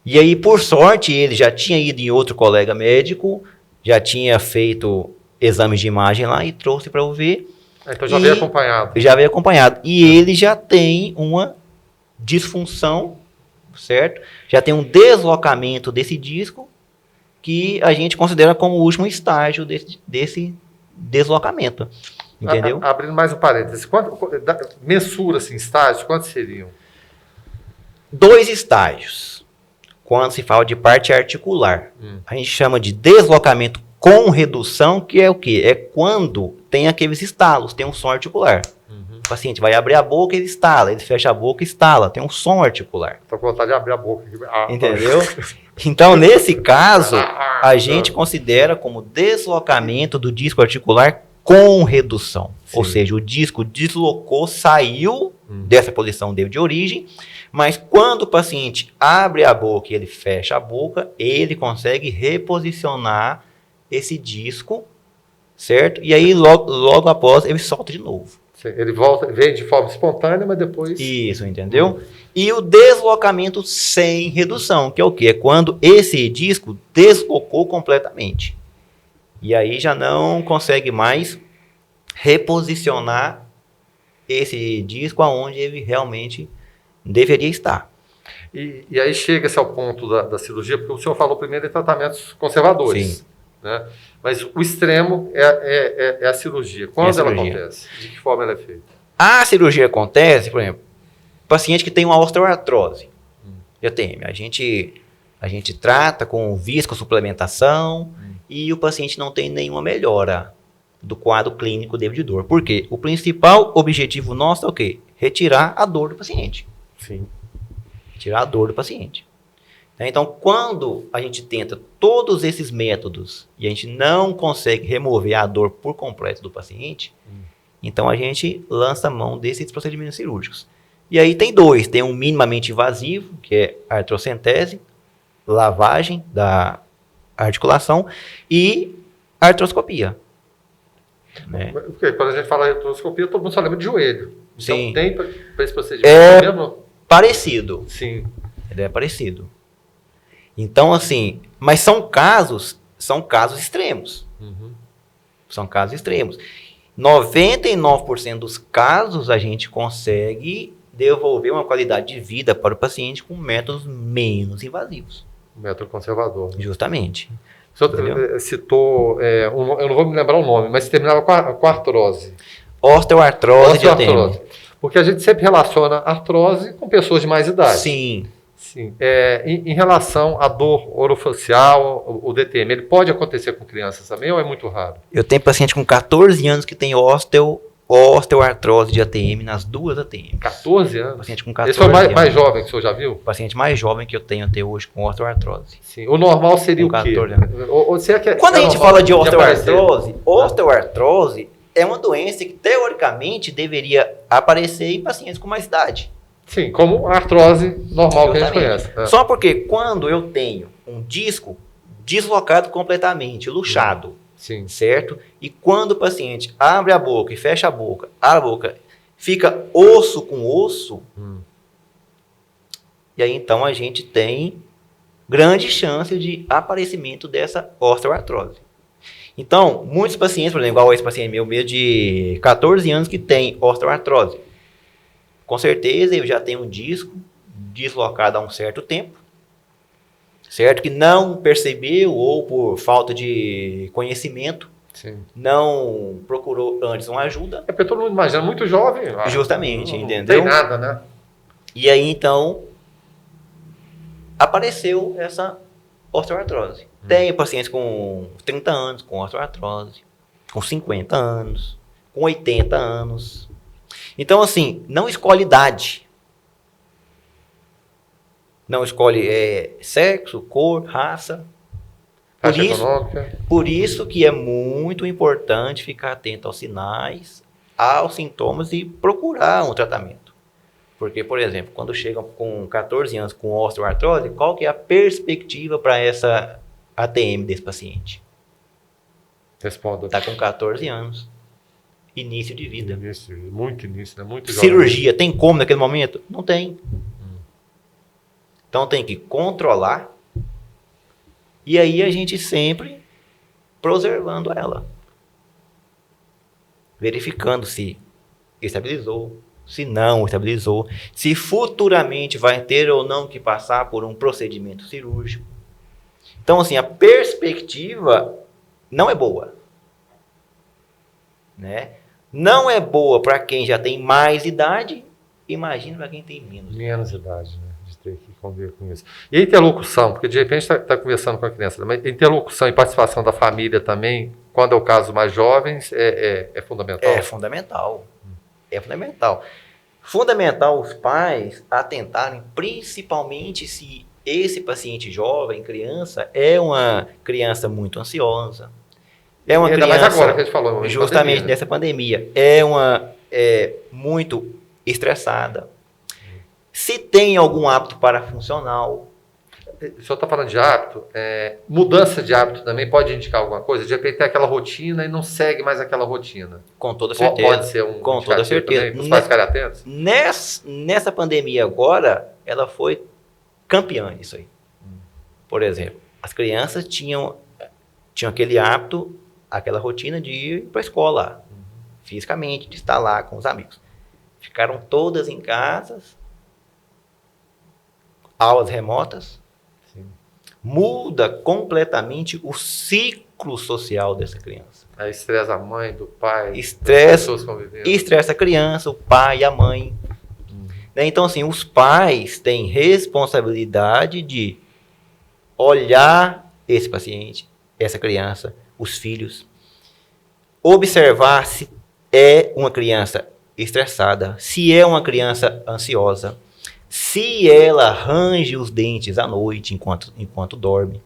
E aí, por sorte, ele já tinha ido em outro colega médico, já tinha feito exames de imagem lá e trouxe para eu ver. Então já veio acompanhado. Já veio acompanhado. E ele já tem uma disfunção, certo? Já tem um deslocamento desse disco que a gente considera como o último estágio desse deslocamento. Entendeu? Abrindo mais um parênteses, mensura assim, estágios, quantos seriam? 2 estágios. Quando se fala de parte articular, a gente chama de deslocamento com redução, que é o quê? É quando tem aqueles estalos, tem um som articular. O paciente vai abrir a boca, ele estala, ele fecha a boca, estala, tem um som articular. Estou com vontade de abrir a boca. Entendeu? Então, nesse caso, a gente considera como deslocamento do disco articular com redução. Sim. Ou seja, o disco deslocou, saiu dessa posição dele de origem, mas quando o paciente abre a boca e ele fecha a boca, ele consegue reposicionar esse disco, certo? E aí, logo após, ele solta de novo. Sim, ele volta, vem de forma espontânea, mas depois... Isso, entendeu? E o deslocamento sem redução, que é o quê? É quando esse disco deslocou completamente. E aí já não consegue mais reposicionar esse disco aonde ele realmente deveria estar. E aí chega-se ao ponto da cirurgia, porque o senhor falou primeiro em tratamentos conservadores. Sim. Né? Mas o extremo é a cirurgia. Quando ela acontece? De que forma ela é feita? A cirurgia acontece, por exemplo, paciente que tem uma osteoartrose, já tem. A gente trata com viscosuplementação e o paciente não tem nenhuma melhora do quadro clínico dele de dor. Por quê? O principal objetivo nosso é o quê? Retirar a dor do paciente. Sim. Tirar a dor do paciente. Então, quando a gente tenta todos esses métodos e a gente não consegue remover a dor por completo do paciente, então a gente lança a mão desses procedimentos cirúrgicos. E aí tem 2. Tem um minimamente invasivo, que é a artrocentese, lavagem da articulação, e a artroscopia. Né? Porque quando a gente fala em artroscopia, todo mundo só lembra de joelho. Então Sim. tem para esse procedimento mesmo? Parecido. Sim. Ele é parecido. Então, assim, mas são casos extremos. São casos extremos. 99% dos casos a gente consegue devolver uma qualidade de vida para o paciente com métodos menos invasivos. Método conservador. Justamente. O senhor citou, eu não vou me lembrar o nome, mas terminava com artrose. Osteoartrose. Porque a gente sempre relaciona artrose com pessoas de mais idade. Sim. Sim. Em relação à dor orofacial, o DTM, ele pode acontecer com crianças também ou é muito raro? Eu tenho paciente com 14 anos que tem osteoartrose de ATM nas 2 ATM. 14 anos? Paciente com 14 Esse foi o mais jovem que o senhor já viu? O paciente mais jovem que eu tenho até hoje com osteoartrose. Sim. O normal seria com o quê? 14 anos. Quando a gente fala de osteoartrose é uma doença que teoricamente deveria aparecer em pacientes com mais idade. Sim, como a artrose normal que a gente conhece. Só porque quando eu tenho um disco deslocado completamente, luxado, sim, certo? E quando o paciente abre a boca e fecha a boca fica osso com osso, e aí então a gente tem grande chance de aparecimento dessa osteoartrose. Então, muitos pacientes, por exemplo, igual esse paciente meu mesmo de 14 anos que tem osteoartrose, com certeza ele já tem um disco deslocado há um certo tempo, certo? Que não percebeu ou por falta de conhecimento, sim, não procurou antes uma ajuda. É porque todo mundo imagina muito jovem. Justamente, não entendeu? Não tem nada, né? E aí, então, apareceu essa osteoartrose. Tem pacientes com 30 anos com osteoartrose, com 50 anos, com 80 anos. Então, assim, não escolhe idade. Não escolhe sexo, cor, raça. Por isso que é muito importante ficar atento aos sinais, aos sintomas e procurar um tratamento. Porque, por exemplo, quando chegam com 14 anos com osteoartrose, qual que é a perspectiva para essa ATM desse paciente? Responda. Está com 14 anos. Início de vida. Muito início, né? Muito Cirurgia, tem como naquele momento? Não tem. Então tem que controlar. E aí a gente sempre preservando ela. Verificando se estabilizou, se não estabilizou, se futuramente vai ter ou não que passar por um procedimento cirúrgico. Então, assim, a perspectiva não é boa. Né? Não é boa para quem já tem mais idade, imagina para quem tem menos idade, né? De ter que conviver com isso. E a interlocução, porque de repente está conversando com a criança, mas interlocução e participação da família também, quando é o caso mais jovens, é fundamental? É fundamental. É fundamental. Fundamental os pais atentarem, principalmente se esse paciente jovem, criança, é uma criança muito ansiosa. É uma criança, mais agora que a gente falou, justamente nessa pandemia, muito estressada. Se tem algum hábito parafuncional. O senhor está falando de hábito, mudança de hábito também pode indicar alguma coisa? De repente tem aquela rotina e não segue mais aquela rotina. Com toda certeza. Pode ser um com toda certeza. Para os pais ficarem atentos? Nessa pandemia agora, ela foi campeã nisso aí. Por exemplo, as crianças tinham aquele hábito, aquela rotina de ir para a escola, fisicamente, de estar lá com os amigos. Ficaram todas em casas, aulas remotas. Sim. Muda completamente o ciclo social dessa criança. Aí estressa a mãe, do pai, estressa, das pessoas convivendo. Estressa a criança, o pai, a mãe. Então, assim, os pais têm responsabilidade de olhar esse paciente, essa criança, os filhos, observar se é uma criança estressada, se é uma criança ansiosa, se ela range os dentes à noite enquanto dorme.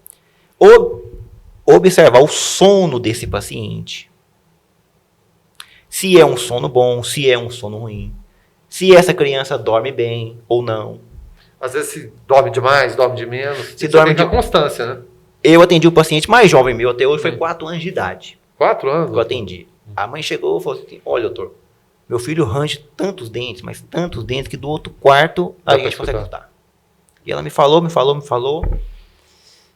Observar o sono desse paciente. Se é um sono bom, se é um sono ruim. Se essa criança dorme bem ou não. Às vezes se dorme demais, dorme de menos. Se dorme de constância, né? Eu atendi o paciente mais jovem meu, até hoje foi 4 anos de idade. 4 anos? Que eu atendi. A mãe chegou e falou assim, olha, doutor, meu filho range tantos dentes, mas tantos dentes, que do outro quarto a gente consegue escutar. E ela me falou.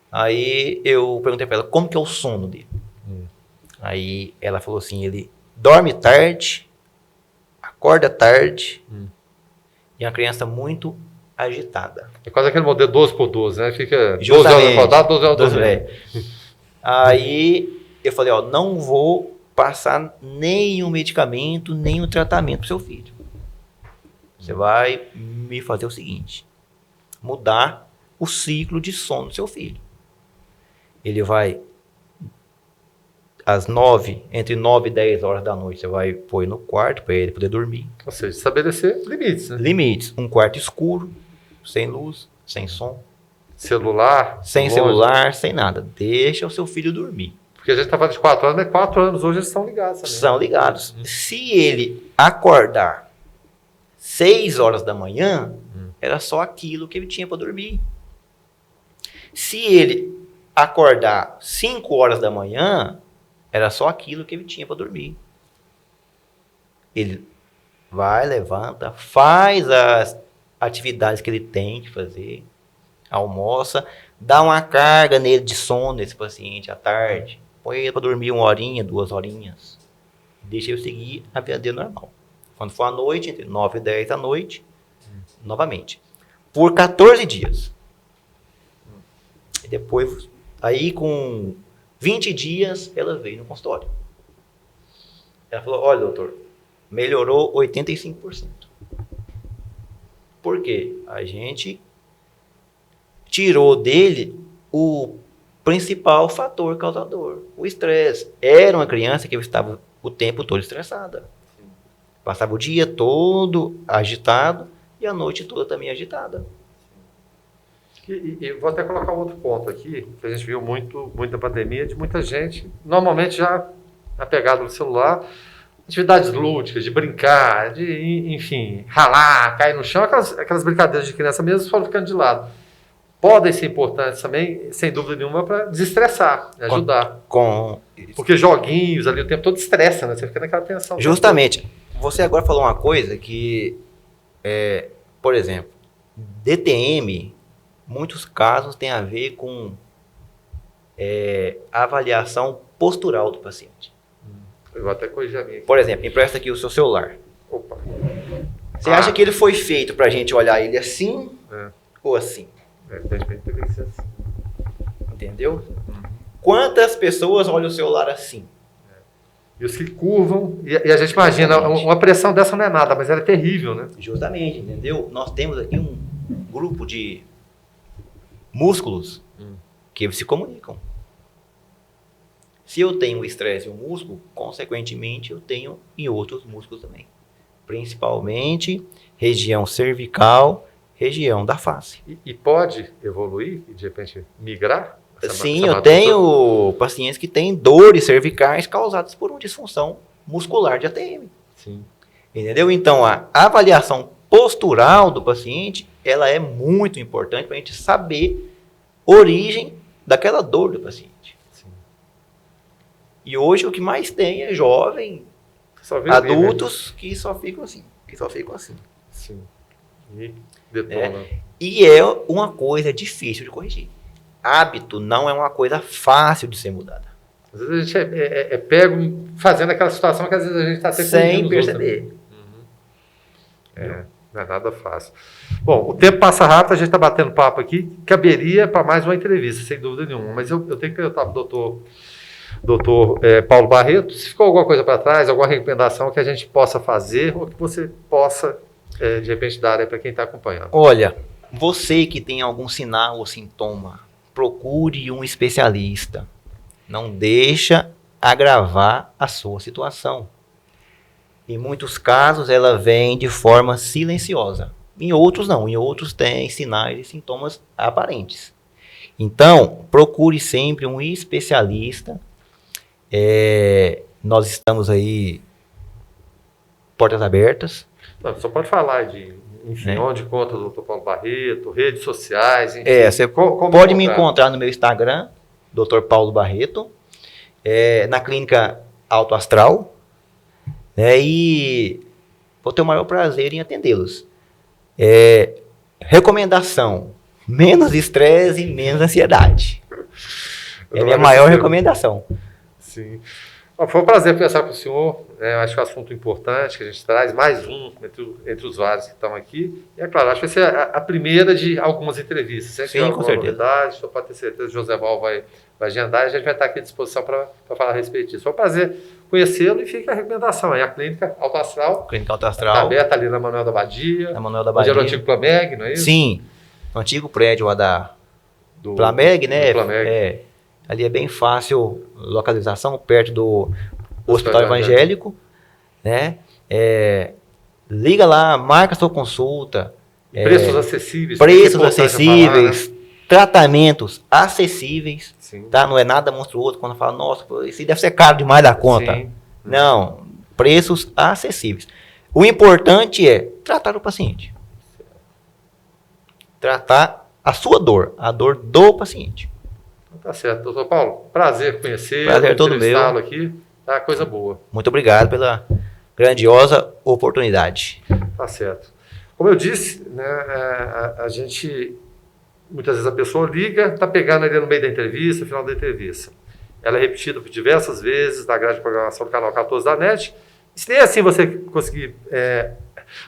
Aí eu perguntei para ela, como que é o sono dele? Aí ela falou assim, ele dorme tarde, acorda tarde, e é uma criança muito agitada. É quase aquele modelo 12x12, né? Fica 12 Justamente, horas acordado, 12 horas dormindo. Aí eu falei, não vou passar nenhum medicamento, nenhum tratamento pro seu filho. Você vai me fazer o seguinte, mudar o ciclo de sono do seu filho. Ele vai, entre 9 e 10 horas da noite, você vai pôr no quarto para ele poder dormir. Ou seja, estabelecer limites, né? Limites. Um quarto escuro, sem luz, sem som. Celular. Sem celular, sem nada. Deixa o seu filho dormir. Porque a gente está falando de 4 anos, mas 4 anos hoje eles são ligados também. São ligados. Se ele acordar 6 horas da manhã, era só aquilo que ele tinha para dormir. Se ele acordar 5 horas da manhã, era só aquilo que ele tinha para dormir. Ele vai, levanta, faz as atividades que ele tem que fazer, almoça, dá uma carga nele de sono nesse paciente à tarde, põe ele para dormir 1 horinha, 2 horinhas, deixa ele seguir a vida dele normal. Quando for à noite, entre 9 e 10 da noite, novamente, por 14 dias. E depois, aí com 20 dias, ela veio no consultório. Ela falou, olha, doutor, melhorou 85%. Por quê? A gente tirou dele o principal fator causador, o estresse. Era uma criança que estava o tempo todo estressada. Passava o dia todo agitado e a noite toda também agitada. E vou até colocar um outro ponto aqui, que a gente viu muita pandemia, de muita gente, normalmente já apegado no celular, atividades lúdicas, de brincar, de, enfim, ralar, cair no chão, aquelas brincadeiras de criança mesmo foram ficando de lado. Podem ser importantes também, sem dúvida nenhuma, para desestressar, ajudar. Porque joguinhos ali o tempo todo estressa, né? Você fica naquela tensão. Justamente. Você agora falou uma coisa que, por exemplo, DTM, muitos casos tem a ver com avaliação postural do paciente. Eu vou até corrigir a minha aqui. Por exemplo, empresta aqui o seu celular. Opa. Você acha que ele foi feito para a gente olhar ele assim ou assim? Tem que ser assim. Entendeu? Quantas pessoas olham o celular assim? E os que curvam, e a gente imagina, uma pressão dessa não é nada, mas ela é terrível, né? Justamente, entendeu? Nós temos aqui um grupo de músculos que se comunicam. Se eu tenho estresse em um músculo, consequentemente eu tenho em outros músculos também. Principalmente região cervical, região da face. E pode evoluir e de repente migrar? Sim, eu tenho pacientes que têm dores cervicais causadas por uma disfunção muscular de ATM. Sim. Entendeu? Então, a avaliação postural do paciente, ela é muito importante para a gente saber a origem daquela dor do paciente. Sim. E hoje o que mais tem é jovem, adultos que só ficam assim. Sim. E detona. E é uma coisa difícil de corrigir. Hábito não é uma coisa fácil de ser mudada. Às vezes a gente é pego fazendo aquela situação que às vezes a gente está sem perceber. Não é nada fácil. Bom, o tempo passa rápido, a gente está batendo papo aqui, caberia para mais uma entrevista, sem dúvida nenhuma. Mas eu tenho que perguntar para o doutor Paulo Barreto, se ficou alguma coisa para trás, alguma recomendação que a gente possa fazer ou que você possa, de repente, dar para quem está acompanhando. Olha, você que tem algum sinal ou sintoma, procure um especialista. Não deixa agravar a sua situação. Em muitos casos, ela vem de forma silenciosa. Em outros, não. Em outros, tem sinais e sintomas aparentes. Então, procure sempre um especialista. Nós estamos aí, portas abertas. Não, só pode falar de... Enfim, onde encontra o Dr. Paulo Barreto, redes sociais, enfim. Você pode me encontrar no meu Instagram, Dr. Paulo Barreto, na clínica Alto Astral, e vou ter o maior prazer em atendê-los. Recomendação, menos estresse e menos ansiedade. É a minha maior recomendação. Sim. Foi um prazer conversar com o senhor. Acho que é um assunto importante que a gente traz, mais um entre os vários que estão aqui. E é claro, acho que vai ser a primeira de algumas entrevistas. Sim, com certeza. Novidade, só pode ter certeza, o José Val vai agendar e a gente vai estar aqui à disposição para falar a respeito disso. Foi um prazer conhecê-lo e fica a recomendação aí, a clínica Alto Astral. Clínica Alto Astral. Está aberta ali na Manuel da Badia. Na Manuel da Badia. Onde era o antigo Plameg, não é isso? Sim, o antigo prédio lá do Plameg, né? Do Plameg. Ali é bem fácil localização, perto do Hospital Evangélico, né? Liga lá, marca sua consulta. Preços acessíveis. Preços acessíveis, falar, né? Tratamentos acessíveis, tá? Não é nada monstruoso quando fala, nossa, isso deve ser caro demais da conta. Sim. Não, preços acessíveis. O importante é tratar o paciente. Tratar a sua dor, a dor do paciente. Tá certo, doutor Paulo. Prazer conhecer. Prazer todo meu. Aqui. Tá coisa boa. Muito obrigado pela grandiosa oportunidade. Tá certo. Como eu disse, né, a gente, muitas vezes a pessoa liga, tá pegando ali no meio da entrevista, no final da entrevista. Ela é repetida por diversas vezes na grade de programação do canal 14 da NET. E se nem assim você conseguir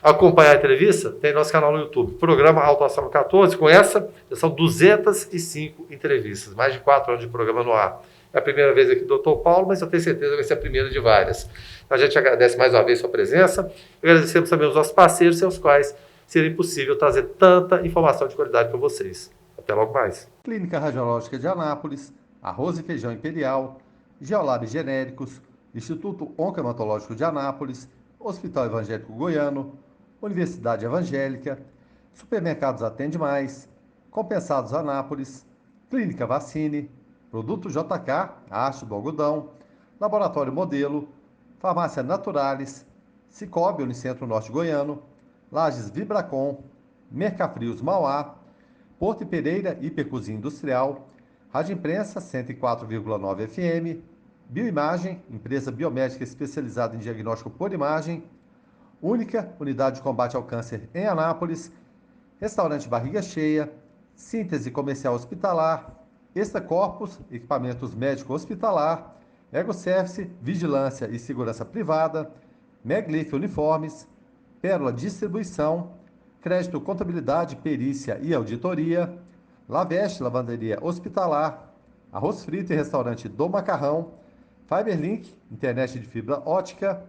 acompanhar a entrevista, tem nosso canal no YouTube, programa Alto Astral 14, com essa, são 205 entrevistas, mais de 4 anos de programa no ar. É a primeira vez aqui do Dr. Paulo, mas eu tenho certeza que vai ser a primeira de várias. A gente agradece mais uma vez a sua presença, agradecemos também os nossos parceiros, sem os quais seria impossível trazer tanta informação de qualidade para vocês. Até logo mais. Clínica Radiológica de Anápolis, Arroz e Feijão Imperial, Geolab Genéricos, Instituto Oncohematológico de Anápolis, Hospital Evangélico Goiano, Universidade Evangélica, Supermercados Atende Mais, Compensados Anápolis, Clínica Vacine, Produto JK, a Arte do Algodão, Laboratório Modelo, Farmácia Naturalis, Cicobi, Unicentro Norte Goiano, Lages Vibracom, Mercafrios Mauá, Porto e Pereira Hipercozinha Industrial, Rádio Imprensa 104,9 FM, Bioimagem, empresa biomédica especializada em diagnóstico por imagem, Única Unidade de Combate ao Câncer em Anápolis, Restaurante Barriga Cheia, Síntese Comercial Hospitalar, Extra Corpus, Equipamentos Médico Hospitalar, Egoservice, Vigilância e Segurança Privada, Meglif Uniformes, Pérola Distribuição, Crédito Contabilidade, Perícia e Auditoria, Laveste Lavanderia Hospitalar, Arroz Frito e Restaurante do Macarrão, Fiberlink, internet de fibra ótica,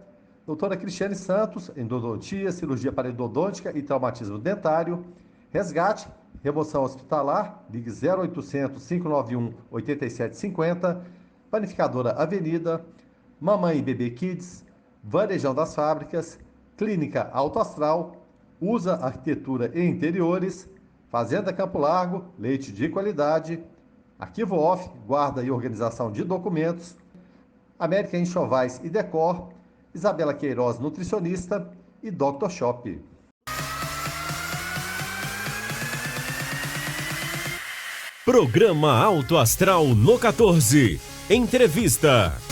Doutora Cristiane Santos, endodontia, cirurgia parodôntica e traumatismo dentário, Resgate, remoção hospitalar, ligue 0800 591 8750, Panificadora Avenida, Mamãe e Bebê Kids, Varejão das Fábricas, Clínica Alto Astral, Usa Arquitetura e Interiores, Fazenda Campo Largo, leite de qualidade, Arquivo Off, guarda e organização de documentos, América Enxovais e Decor, Isabela Queiroz, nutricionista, e Dr. Shop. Programa Alto Astral no 14. Entrevista.